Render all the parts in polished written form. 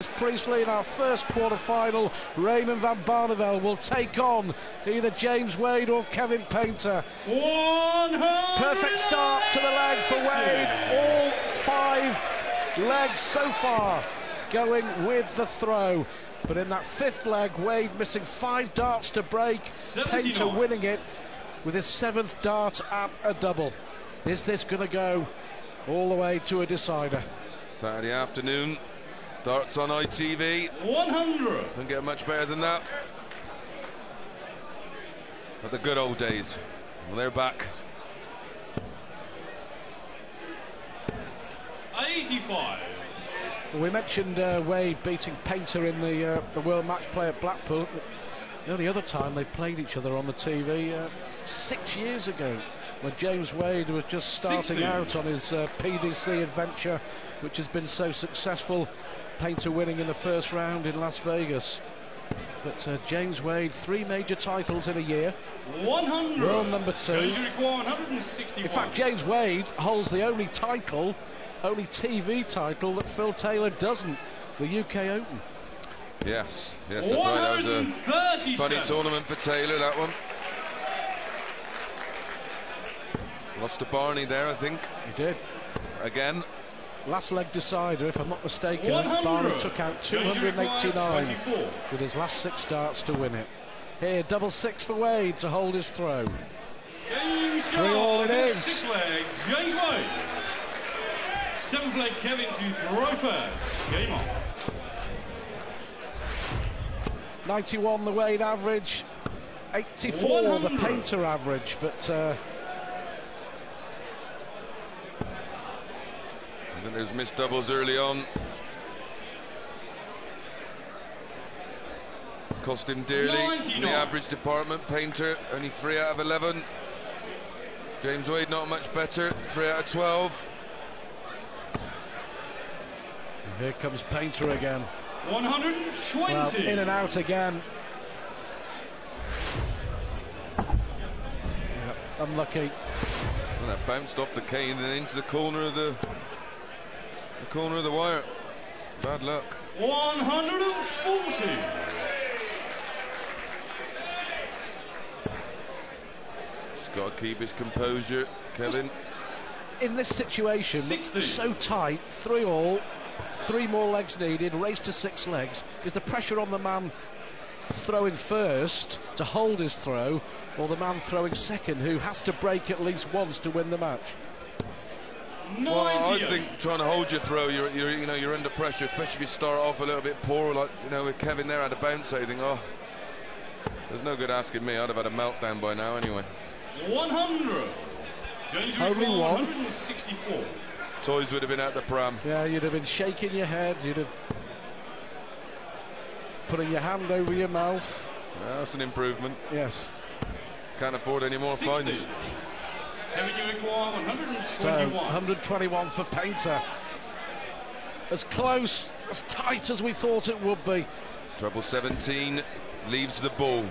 Priestley in our first quarter-final. Raymond van Barneveld will take on either James Wade or Kevin Painter. Perfect start to the leg for Wade. All 5 legs so far going with the throw. But in that 5th leg, Wade missing 5 darts to break. 79. Painter winning it with his 7th dart at a double. Is this going to go all the way to a decider? Saturday afternoon. Darts on ITV. 100. Don't get much better than that. But the good old days. Well, they're back. 85. Well, we mentioned Wade beating Painter in the World Match Play at Blackpool. The only other time they played each other on the TV 6 years ago, when James Wade was just starting out on his PDC adventure, which has been so successful. Painter winning in the first round in Las Vegas. But James Wade, 3 major titles in a year. 100. World number 2. 161. In fact, James Wade holds the only title, only TV title that Phil Taylor doesn't, the UK Open. Yes, that's right. That was a funny tournament for Taylor, that one. Lost to Barney there, I think. He did. Again. Last leg decider, if I'm not mistaken. Barney took out 289 with his last 6 darts to win it. Here, double 6 for Wade to hold his throw. 3-all it is. 6th leg, James Wade. 7th leg, Kevin to throw first. Game on. 91 the Wade average, 84 the Painter average, but I think there's missed doubles early on. Cost him dearly 99. in the average department. Painter only 3 out of 11. James Wade not much better, 3 out of 12. And here comes Painter again. 120. Well, in and out again. Yeah, unlucky. And that bounced off the cane and into the corner of the wire. Bad luck. 140. Just got to keep his composure, Kevin. In this situation, 60. So tight, 3-all, 3 more legs needed, race to 6 legs. Is the pressure on the man throwing first to hold his throw, or the man throwing second, who has to break at least once to win the match? 90. Well, I think trying to hold your throw, you're under pressure, especially if you start off a little bit poor, like with Kevin there had a bounce. I think, oh, there's no good asking me. I'd have had a meltdown by now anyway. 100. James Only one. 164. Toys would have been at the pram. Yeah, you'd have been shaking your head. You'd have putting your hand over your mouth. That's an improvement. Yes. Can't afford any more fines. Kevin, you require 121. So 121 for Painter. As close, as tight as we thought it would be. Treble 17 leaves the ball.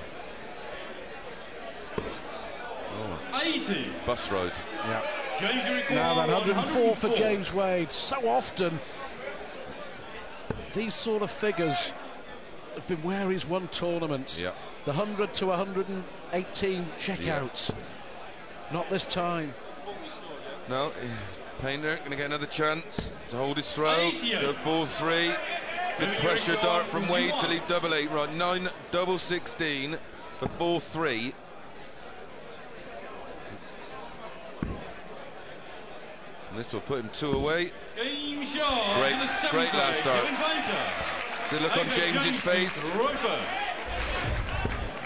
Oh. 80. Bus ride. Yeah. James, you require Now then, 104 for 104. James Wade. So often, these sort of figures have been where he's won tournaments. Yeah. The 100 to 118 checkouts. Not this time. No, Painter going to get another chance to hold his throw. 88. Go 4-3. Good pressure dart from Wade to leave double 8. Right, 9 double 16 for 4-3. And this will put him 2 away. Game shot. Great last start. Good look on James's face.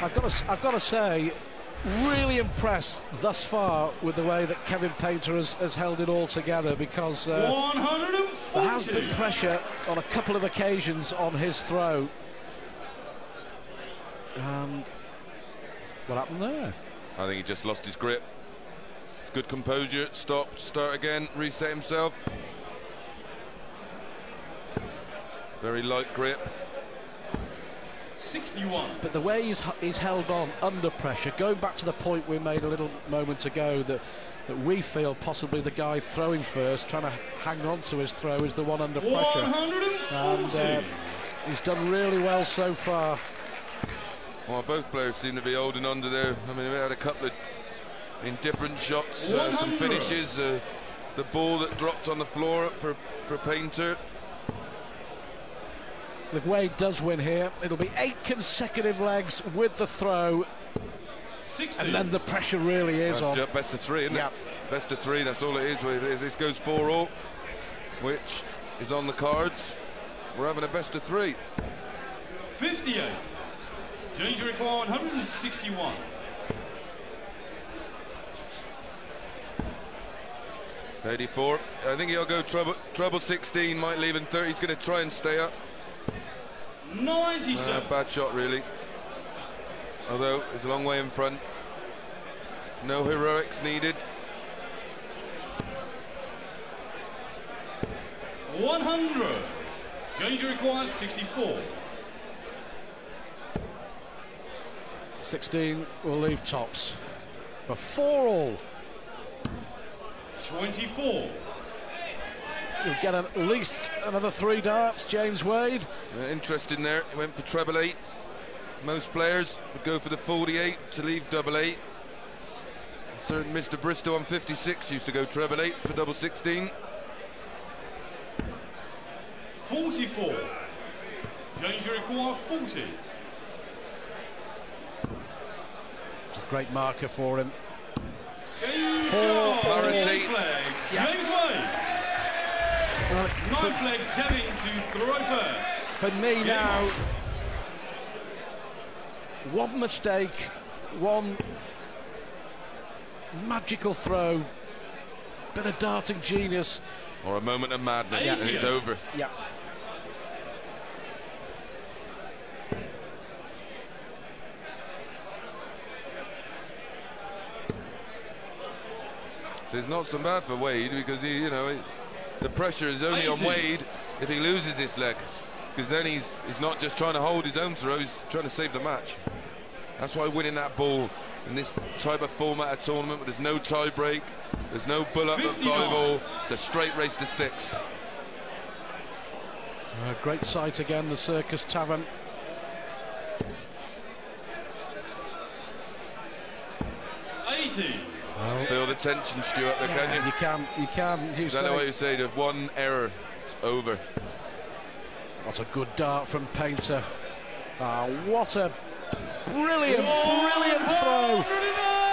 I've got to say, really impressed thus far with the way that Kevin Painter has held it all together, because there has been pressure on a couple of occasions on his throw. And what happened there? I think he just lost his grip. Good composure, stop, start again, reset himself. Very light grip. 61. But the way he's held on under pressure, going back to the point we made a little moment ago, that that we feel possibly the guy throwing first, trying to hang on to his throw, is the one under pressure. And He's done really well so far. Well, both players seem to be holding on to their... I mean, we had a couple of indifferent shots, some finishes. The ball that dropped on the floor for Painter. If Wade does win here, it'll be 8 consecutive legs with the throw. 60. And then the pressure really is on. That's best of 3, isn't it? Best of 3, that's all it is. This goes 4-all, which is on the cards. We're having a best of 3. 58. Change required 161. '84. I think he'll go treble 16, might leave in 30. He's going to try and stay up. 97. Bad shot, really. Although it's a long way in front. No heroics needed. 100. Change requires 64. 16 will leave tops for 4-all. 24. He'll get at least another 3 darts, James Wade. Interesting there. He went for treble 8. Most players would go for the 48 to leave double 8. Certain Mr. Bristow on 56 used to go treble 8 for double 16. 44. Change required 40. It's a great marker for him. James Wade. James Wade. 9 flag Kevin to throw first. For me now, one mistake, one magical throw, bit of darting genius. Or a moment of madness and it's over. Yeah. It's not so bad for Wade because the pressure is only on Wade if he loses this leg, because then he's not just trying to hold his own throw, he's trying to save the match. That's why winning that ball in this type of format of tournament, there's no tie break, there's no bull-up at volleyball, it's a straight race to 6. Great sight again, the Circus Tavern. Feel the tension, Stuart, there, can you? You can. I don't know what you say, if one error, it's over. That's a good dart from Painter. What a brilliant throw.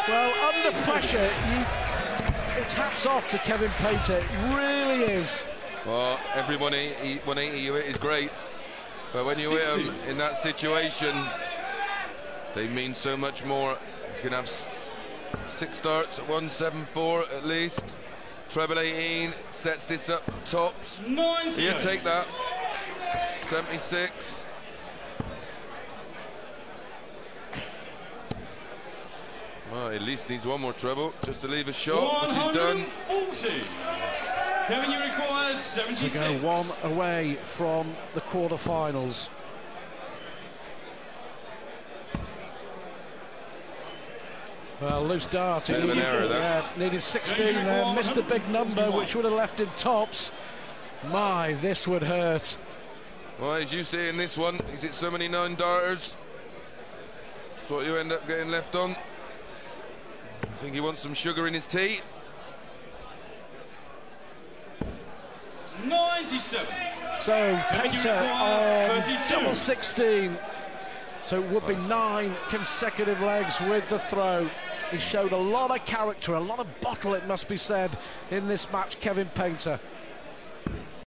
Well, under pressure, it's hats off to Kevin Painter, it really is. Well, every 180 you hit is great, but when you hit them in that situation, they mean so much more. He's going to have 6 darts at 174 at least. Treble 18 sets this up tops. 90. You take that. 76. Well, at least needs one more treble just to leave a shot, which he's done. 140. Kevin, you require 76. To go 1 away from the quarterfinals. Well, loose dart. Bit of an error there. Needed 16 there, missed the big number, which would have left him tops. My, this would hurt. Well, he's used to hitting this one. He's hit so many 9 darters. That's what you end up getting left on. I think he wants some sugar in his tea. 97. So Painter on double 16. So it would be 9 consecutive legs with the throw. He showed a lot of character, a lot of bottle, it must be said, in this match, Kevin Painter.